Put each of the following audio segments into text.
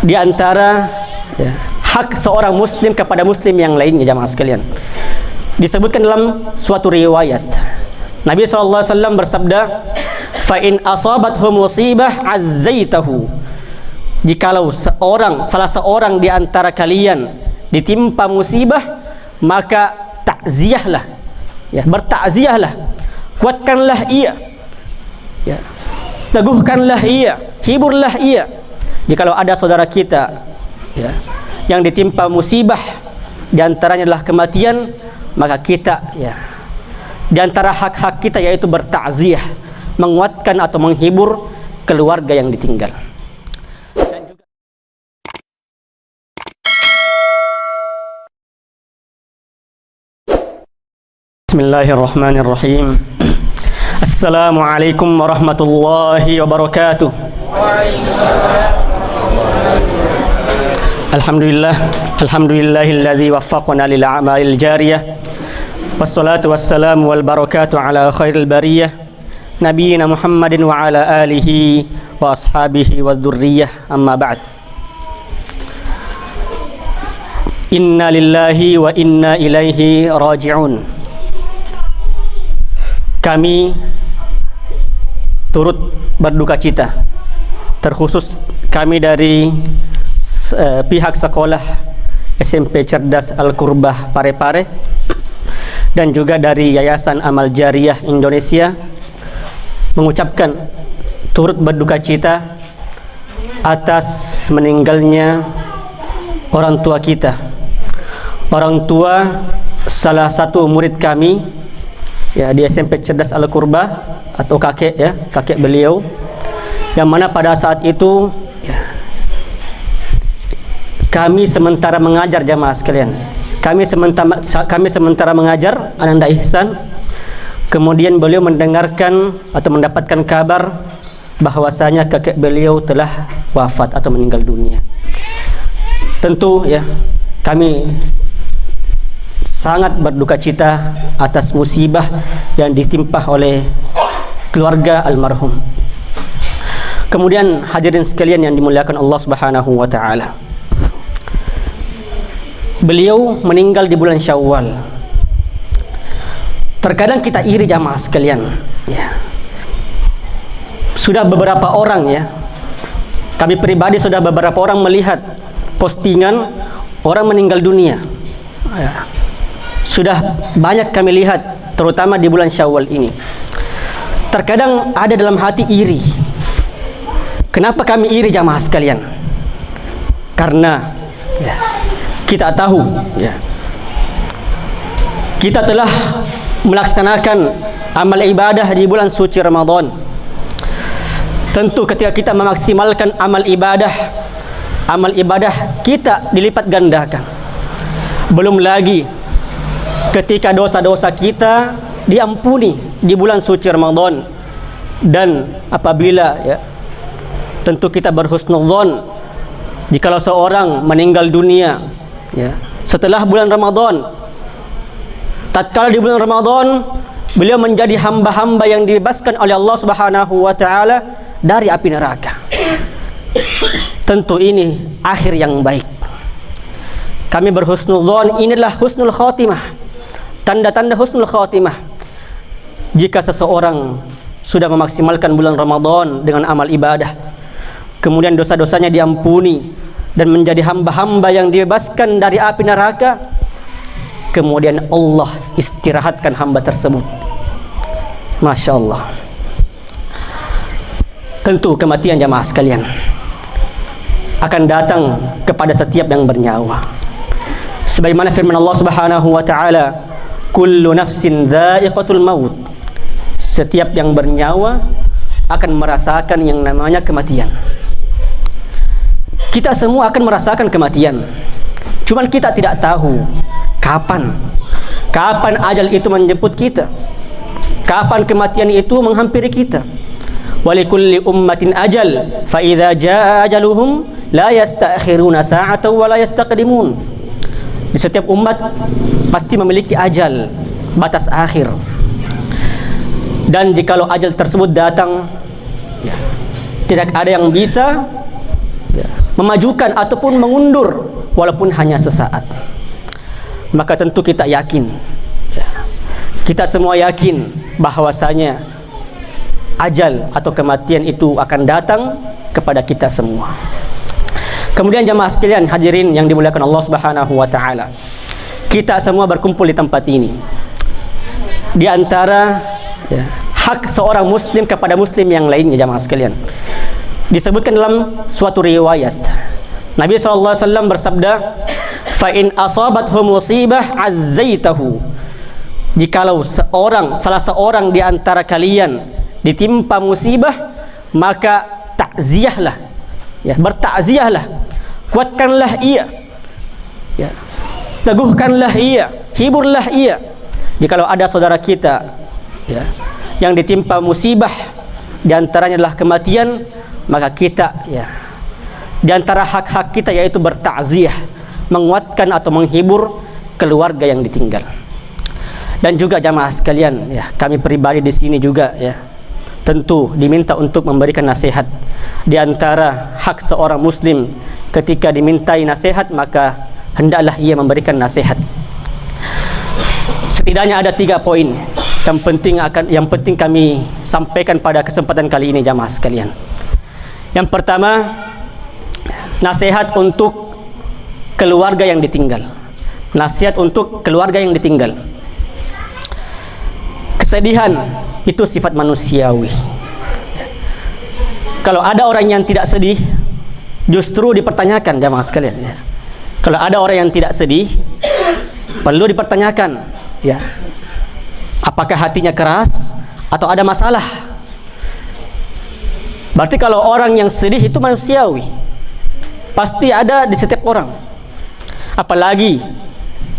di antara hak seorang muslim kepada muslim yang lainnya, jamaah sekalian. Disebutkan dalam suatu riwayat, Nabi SAW bersabda, "Fa in asabathu musibah azzaitahu." Jikalau salah seorang di antara kalian ditimpa musibah, maka takziahlah, bertakziahlah, kuatkanlah ia, teguhkanlah ia, hiburlah ia. Jikalau ada saudara kita yang ditimpa musibah, di antaranya adalah kematian, maka kita di antara hak-hak kita yaitu bertakziah, menguatkan atau menghibur keluarga yang ditinggal. Bismillahirrahmanirrahim. Assalamualaikum warahmatullahi wabarakatuh. Alhamdulillahilladzi waffaqana lil a'malil jariyah. Wassalatu wassalamu wal barakatuh ala khairil bariyah nabiyina Muhammadin wa ala alihi wa ashabihi wa dzurriyyah, amma ba'd. Inna lillahi wa inna ilaihi raji'un. Kami turut berduka cita, terkhusus kami dari pihak sekolah SMP Cerdas Al-Qurbah Parepare dan juga dari Yayasan Amal Jariyah Indonesia, mengucapkan turut berduka cita atas meninggalnya orang tua kita, orang tua salah satu murid kami di SMP Cerdas Al-Qurbah, atau kakek beliau, yang mana pada saat itu kami sementara mengajar, jamaah sekalian. Kami sementara mengajar Ananda Ihsan. Kemudian beliau mendengarkan atau mendapatkan kabar bahwasanya kakek beliau telah wafat atau meninggal dunia. Tentu kami sangat berduka cita atas musibah yang ditimpa oleh keluarga almarhum. Kemudian hadirin sekalian yang dimuliakan Allah Subhanahu wa taala, beliau meninggal di bulan Syawal. Terkadang kita iri, jamaah sekalian. Sudah beberapa orang kami pribadi sudah beberapa orang melihat postingan orang meninggal dunia. Sudah banyak kami lihat, terutama di bulan Syawal ini. Terkadang ada dalam hati iri. Kenapa kami iri, jamaah sekalian? Karena kita tahu kita telah melaksanakan amal ibadah di bulan suci Ramadan. Tentu ketika kita memaksimalkan amal ibadah kita dilipat gandakan. Belum lagi ketika dosa-dosa kita diampuni di bulan suci Ramadan. Dan apabila tentu kita berhusnuzon, jikalau seorang meninggal dunia setelah bulan Ramadan, tatkala di bulan Ramadan beliau menjadi hamba-hamba yang dibebaskan oleh Allah Subhanahu wa taala dari api neraka. Tentu ini akhir yang baik. Kami berhusnuzon, inilah husnul khotimah, tanda-tanda husnul khotimah. Jika seseorang sudah memaksimalkan bulan Ramadan dengan amal ibadah, kemudian dosa-dosanya diampuni dan menjadi hamba-hamba yang dibebaskan dari api neraka, kemudian Allah istirahatkan hamba tersebut. Masya Allah. Tentu kematian, jamaah sekalian, akan datang kepada setiap yang bernyawa. Sebagaimana firman Allah Subhanahu wa taala, kullu nafsin dha'iqatul maut. Setiap yang bernyawa akan merasakan yang namanya kematian. Kita semua akan merasakan kematian. Cuman kita tidak tahu kapan ajal itu menjemput kita. Kapan kematian itu menghampiri kita. Walikulli ummatin ajal, fa idza jaa ajaluhum la yasta'khiruna sa'atan wa la yastaqdimun. Di setiap umat pasti memiliki ajal, batas akhir. Dan jikalau ajal tersebut datang, tidak ada yang bisa memajukan ataupun mengundur walaupun hanya sesaat. Maka tentu kita yakin, kita semua yakin bahwasanya ajal atau kematian itu akan datang kepada kita semua. Kemudian jamaah sekalian hadirin yang dimuliakan Allah Subhanahu wa taala, kita semua berkumpul di tempat ini. Di antara hak seorang muslim kepada muslim yang lainnya jamaah sekalian, disebutkan dalam suatu riwayat Nabi SAW bersabda, fa in asabathu musibah azzaitahu, jikalau salah seorang di antara kalian ditimpa musibah, maka takziahlah, bertakziahlah, kuatkanlah ia, teguhkanlah ia, hiburlah ia. Jikalau ada saudara kita yang ditimpa musibah, di antaranya adalah kematian, maka kita di antara hak-hak kita yaitu bertakziah, menguatkan atau menghibur keluarga yang ditinggal. Dan juga jamaah sekalian, kami pribadi di sini juga tentu diminta untuk memberikan nasihat. Di antara hak seorang muslim ketika dimintai nasihat, maka hendaklah ia memberikan nasihat. Setidaknya ada 3 poin yang penting kami sampaikan pada kesempatan kali ini jamaah sekalian. Yang pertama, nasihat untuk keluarga yang ditinggal. Nasihat untuk keluarga yang ditinggal. Kesedihan itu sifat manusiawi. Kalau ada orang yang tidak sedih, justru dipertanyakan jamaah sekalian. Kalau ada orang yang tidak sedih, perlu dipertanyakan, apakah hatinya keras atau ada masalah. Berarti kalau orang yang sedih itu manusiawi, pasti ada di setiap orang. Apalagi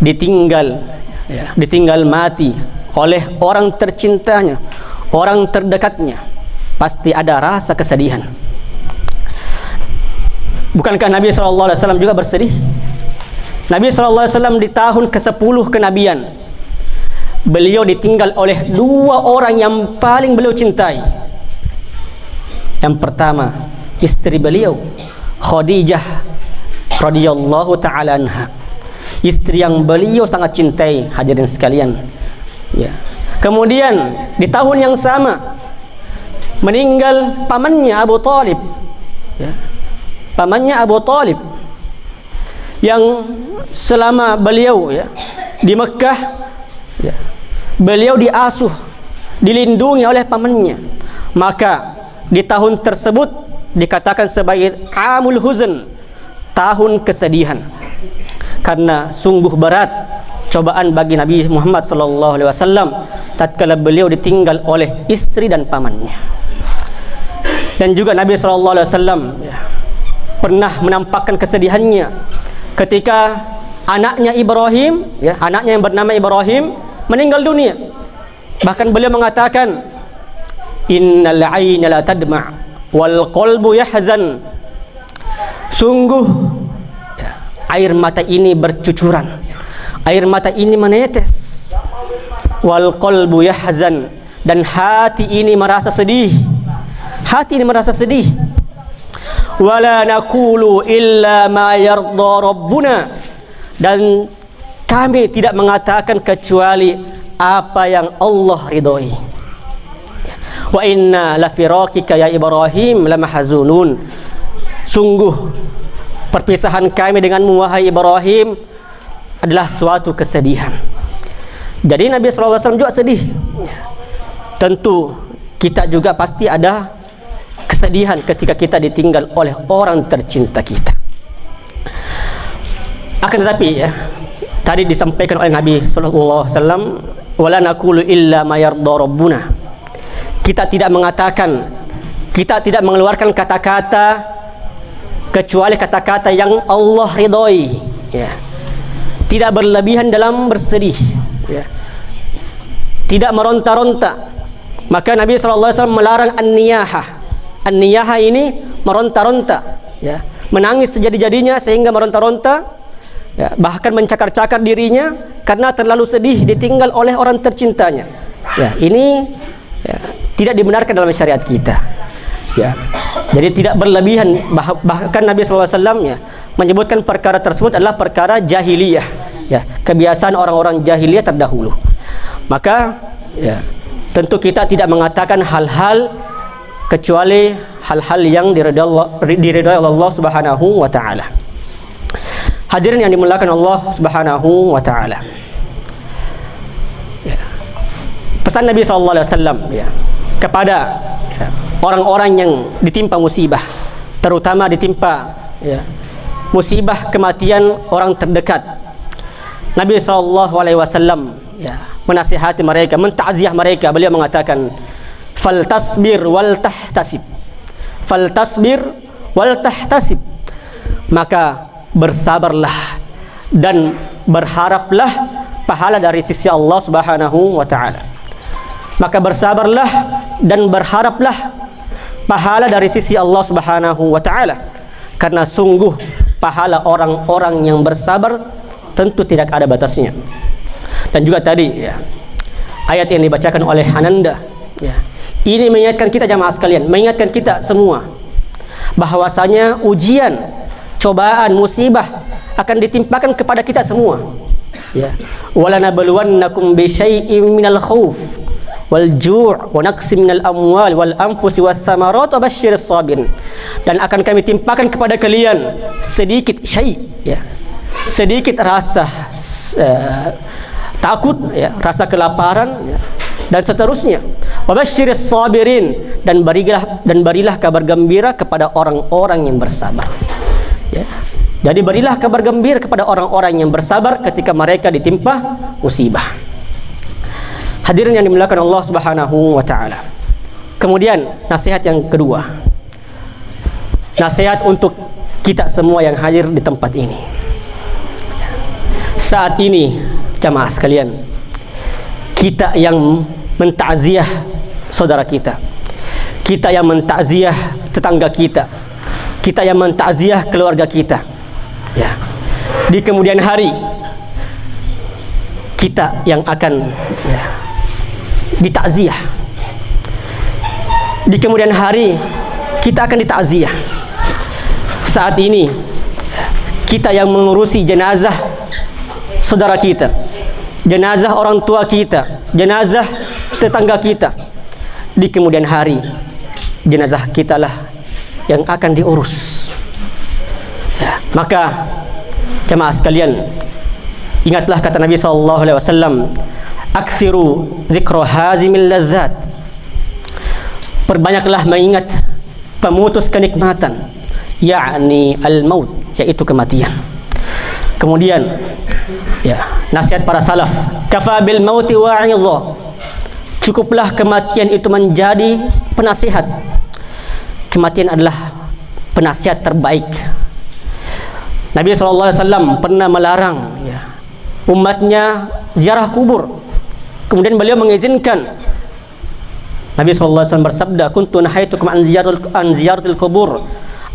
ditinggal mati oleh orang tercintanya, orang terdekatnya, pasti ada rasa kesedihan. Bukankah Nabi SAW juga bersedih? Nabi SAW di tahun ke-10 kenabian, beliau ditinggal oleh 2 orang yang paling beliau cintai. Yang pertama, istri beliau Khadijah radhiyallahu ta'ala anha, istri yang beliau sangat cintai hadirin sekalian. Kemudian di tahun yang sama meninggal pamannya Abu Talib, pamannya Abu Talib yang selama beliau di Mekah, beliau diasuh, dilindungi oleh pamannya. Maka di tahun tersebut dikatakan sebagai amul huzn, tahun kesedihan, karena sungguh berat cobaan bagi Nabi Muhammad SAW tatkala beliau ditinggal oleh istri dan pamannya. Dan juga Nabi SAW pernah menampakkan kesedihannya ketika anaknya Ibrahim, anaknya yang bernama Ibrahim meninggal dunia. Bahkan beliau mengatakan, innal aina la tadma' wal qalbu yahzan, sungguh air mata ini bercucuran, air mata ini menetes, wal qalbu yahzan, dan hati ini merasa sedih, hati ini merasa sedih. Wala naqulu illa ma yarda rabbuna, dan kami tidak mengatakan kecuali apa yang Allah ridhoi. Wa inna la firaqika ya Ibrahim lamahzunun, sungguh perpisahan kami denganmu wahai Ibrahim adalah suatu kesedihan. Jadi Nabi SAW juga sedih. Tentu kita juga pasti ada kesedihan ketika kita ditinggal oleh orang tercinta kita. Akan tetapi tadi disampaikan oleh Nabi SAW, wala naqulu illa ma yarda rabbuna, kita tidak mengatakan, kita tidak mengeluarkan kata-kata kecuali kata-kata yang Allah ridhoi, tidak berlebihan dalam bersedih, tidak meronta-ronta. Maka Nabi SAW melarang an-niyahah. An-niyahah ini meronta-ronta, menangis sejadi-jadinya sehingga meronta-ronta, bahkan mencakar-cakar dirinya karena terlalu sedih ditinggal oleh orang tercintanya. Ini tidak dibenarkan dalam syariat kita. Jadi tidak berlebihan. Bahkan Nabi SAW ya menyebutkan perkara tersebut adalah perkara jahiliyah, ya, kebiasaan orang-orang jahiliyah terdahulu. Maka ya, tentu kita tidak mengatakan hal-hal kecuali hal-hal yang diridhai Allah Subhanahu wa taala. Hadirin yang dimuliakan Allah Subhanahu wa taala. Ya. Pesan Nabi SAW ya, kepada orang-orang yang ditimpa musibah, terutama ditimpa ya, musibah kematian orang terdekat. Nabi SAW ya, menasihati mereka, mentakziah mereka. Beliau mengatakan, faltasbir wal tahtasib, faltasbir wal tahtasib, maka bersabarlah dan berharaplah pahala dari sisi Allah Subhanahu wa taala. Maka bersabarlah dan berharaplah pahala dari sisi Allah Subhanahu wa taala, karena sungguh pahala orang-orang yang bersabar tentu tidak ada batasnya. Dan juga tadi ya, ayat yang dibacakan oleh Ananda ya, ini mengingatkan kita jamaah sekalian, mengingatkan kita semua bahwasanya ujian, cobaan, musibah akan ditimpakan kepada kita semua ya. Walanabluwannakum bisyai'im minal khauf wal ju' wa naqsim minal amwal wal anfusi wath thamarat wa basyiris sabirin. Dan akan kami timpakan kepada kalian sedikit syai' ya, sedikit rasa takut ya, rasa kelaparan ya, dan seterusnya. Wa basyiris sabirin, dan berilah kabar gembira kepada orang-orang yang bersabar ya. Jadi berilah kabar gembira kepada orang-orang yang bersabar ketika mereka ditimpa musibah. Hadirin yang dimuliakan Allah Subhanahu wa taala. Kemudian nasihat yang kedua, nasihat untuk kita semua yang hadir di tempat ini. Saat ini jamaah sekalian, kita yang mentakziah saudara kita, kita yang mentakziah tetangga kita, kita yang mentakziah keluarga kita ya, di kemudian hari kita yang akan ya, ditakziah. Di kemudian hari kita akan ditakziah. Saat ini kita yang mengurusi jenazah saudara kita, jenazah orang tua kita, jenazah tetangga kita. Di kemudian hari jenazah kita lah yang akan diurus ya. Maka jemaah sekalian, ingatlah kata Nabi SAW, aksiru dzikra hazimil ladzat, perbanyaklah mengingat pemutus kenikmatan, yakni al-maut, yaitu kematian. Kemudian ya, nasihat para salaf, kafa bil mauti wa'idha, cukuplah kematian itu menjadi penasihat. Kematian adalah penasihat terbaik. Nabi SAW pernah melarang ya, umatnya ziarah kubur. Kemudian beliau mengizinkan. Nabi SAW bersabda, kuntu nahaitukum an ziyaratil kubur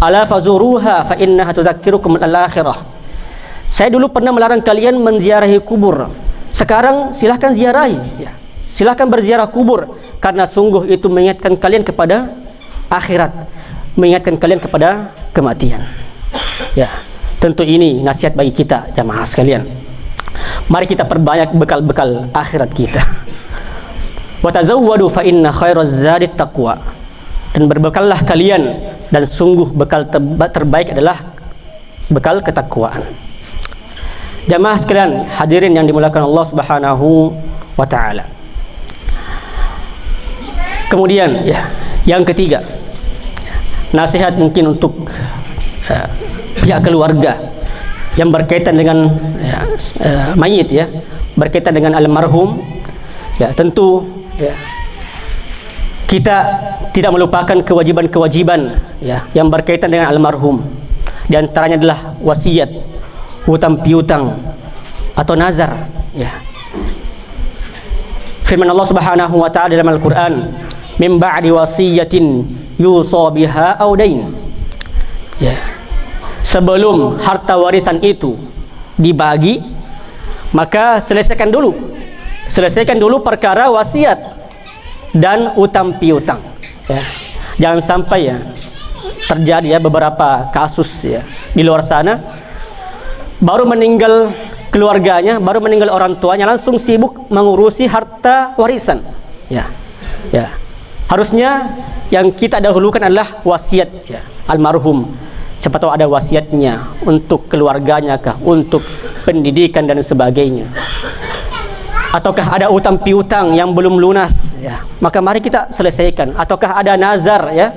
ala fazuruha fa innaha tudzakirukum al-akhirah. Saya dulu pernah melarang kalian menziarahi kubur. Sekarang silahkan ziarahi ya. Silahkan berziarah kubur, karena sungguh itu mengingatkan kalian kepada akhirat, mengingatkan kalian kepada kematian ya. Tentu ini nasihat bagi kita jamaah sekalian. Mari kita perbanyak bekal-bekal akhirat kita. Wa tazawwadu fa inna khairaz zadi taqwa, dan berbekallah kalian, dan sungguh bekal terbaik adalah bekal ketakwaan. Jamaah sekalian hadirin yang dimuliakan Allah Subhanahu wa taala. Kemudian ya, yang ketiga, nasihat mungkin untuk pihak keluarga yang berkaitan dengan mayit ya, berkaitan dengan almarhum ya. Tentu ya, kita tidak melupakan kewajiban-kewajiban ya yang berkaitan dengan almarhum. Di antaranya adalah wasiat, hutang piutang atau nazar ya. Firman Allah Subhanahu wa taala dalam Al-Qur'an, min ba'di wasiyatin yusa biha aw dain ya. Sebelum harta warisan itu dibagi, maka selesaikan dulu perkara wasiat dan utang piutang ya. Jangan sampai ya terjadi ya beberapa kasus ya di luar sana, baru meninggal keluarganya, baru meninggal orang tuanya, langsung sibuk mengurusi harta warisan. Ya, ya. Harusnya yang kita dahulukan adalah wasiat ya, almarhum. Siapa tahu ada wasiatnya untuk keluarganya kah, untuk pendidikan dan sebagainya. Ataukah ada utang piutang yang belum lunas ya, maka mari kita selesaikan. Ataukah ada nazar ya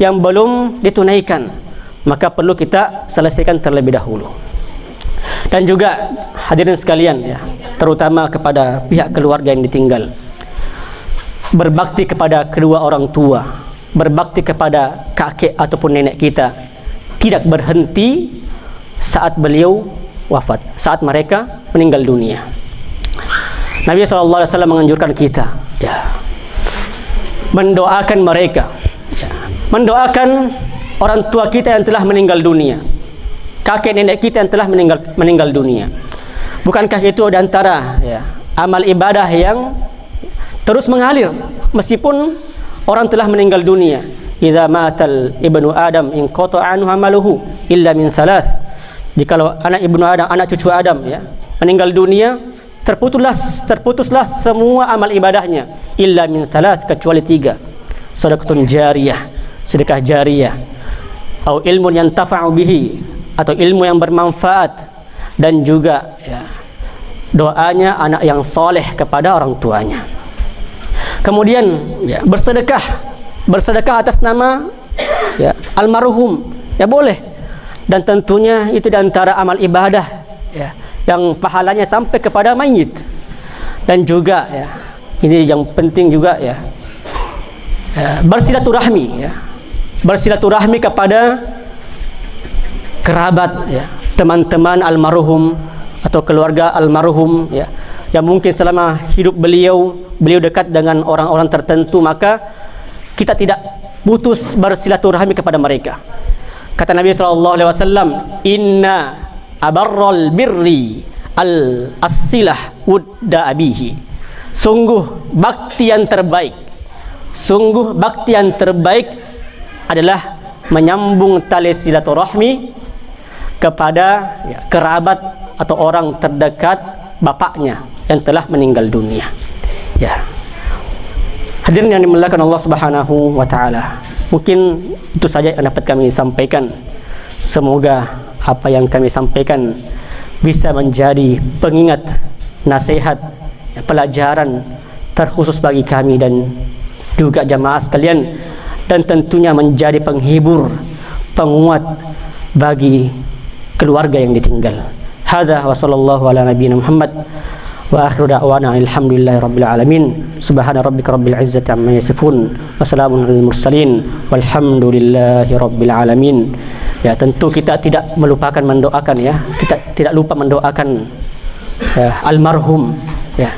yang belum ditunaikan, maka perlu kita selesaikan terlebih dahulu. Dan juga hadirin sekalian ya, terutama kepada pihak keluarga yang ditinggal, berbakti kepada kedua orang tua, berbakti kepada kakek ataupun nenek kita tidak berhenti saat beliau wafat, saat mereka meninggal dunia. Nabi SAW menganjurkan kita ya, mendoakan mereka ya, mendoakan orang tua kita yang telah meninggal dunia, kakek nenek kita yang telah meninggal dunia. Bukankah itu di antara ya, amal ibadah yang terus mengalir meskipun orang telah meninggal dunia? Idza matal ibnu Adam in qata'a anhu amaluhu illa min thalath. Jikalau anak ibnu Adam, anak cucu Adam ya, meninggal dunia, terputuslah semua amal ibadahnya illa min thalath, kecuali 3. Sedekah jariyah, sedekah jariyah, atau ilmu yang tafa'u bihi, atau ilmu yang bermanfaat, dan juga ya, doanya anak yang soleh kepada orang tuanya. Kemudian ya, bersedekah atas nama ya, almarhum ya boleh, dan tentunya itu di antara amal ibadah ya, yang pahalanya sampai kepada mayit. Dan juga ya, ini yang penting juga ya, bersilaturahmi ya, bersilaturahmi kepada kerabat ya, teman-teman almarhum atau keluarga almarhum ya, yang mungkin selama hidup beliau dekat dengan orang-orang tertentu, maka kita tidak putus bersilaturahmi kepada mereka. Kata Nabi SAW, inna abarral birri al-asilah wudda abihi. Sungguh bakti yang terbaik, sungguh bakti yang terbaik adalah menyambung tali silaturahmi kepada ya, kerabat atau orang terdekat bapaknya yang telah meninggal dunia ya. Hadirin yang dimuliakan Allah Subhanahu wa taala, mungkin itu saja yang dapat kami sampaikan. Semoga apa yang kami sampaikan bisa menjadi pengingat, nasihat, pelajaran terkhusus bagi kami dan juga jamaah sekalian, dan tentunya menjadi penghibur, penguat bagi keluarga yang ditinggal. Hadza wa sallallahu ala nabiyina Muhammad wa akhiru da'wana alhamdulillahi rabbil alamin. Subhana rabbika rabbil izzati amma yasifun wa salamun alal mursalin walhamdulillahi rabbil alamin. Ya, tentu kita tidak melupakan mendoakan ya, kita tidak lupa mendoakan ya, almarhum ya.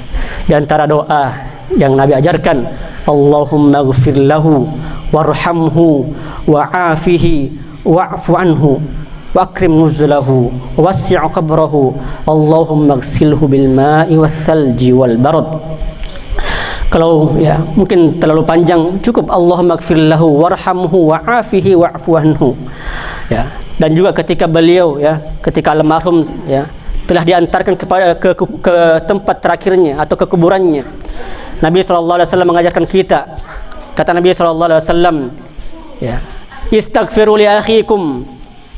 Di antara doa yang Nabi ajarkan, Allahumma ighfir lahu warhamhu wa'afihi wa'fu anhu وأكرم نزله ووسع قبره اللهم اغسله بالماء والثلج والبرد. Kalau ya mungkin terlalu panjang, cukup Allahumma ighfir lahu warhamhu wa'afihi wa'fu anhu ya. Dan juga ketika beliau ya, ketika almarhum ya telah diantarkan kepada ke tempat terakhirnya atau ke kuburannya, Nabi SAW mengajarkan kita, kata Nabi SAW ya, istaghfiru li akhikum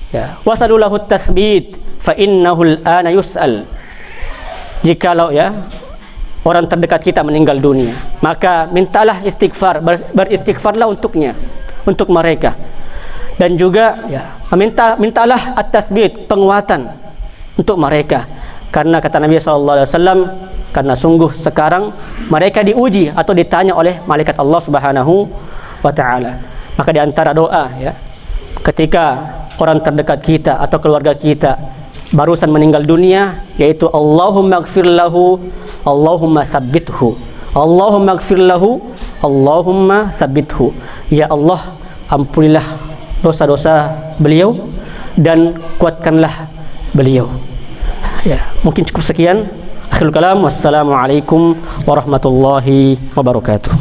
ya, wasalulahu tathbit fa innahu al-ana yus'al. Jikalau ya orang terdekat kita meninggal dunia, maka mintalah istighfar, beristighfarlah untuknya, untuk mereka. Dan juga ya, mintalah at-tathbit, penguatan untuk mereka. Karena kata Nabi SAW, karena sungguh sekarang mereka diuji atau ditanya oleh malaikat Allah Subhanahu wa taala. Maka di antara doa ya, ketika orang terdekat kita atau keluarga kita barusan meninggal dunia, yaitu Allahumma ighfir lahu, Allahumma tsabbithu, Allahumma ighfir lahu, Allahumma tsabbithu. Ya Allah, ampunilah dosa-dosa beliau dan kuatkanlah beliau. Ya, mungkin cukup sekian. Akhirul kalam, wassalamualaikum warahmatullahi wabarakatuh.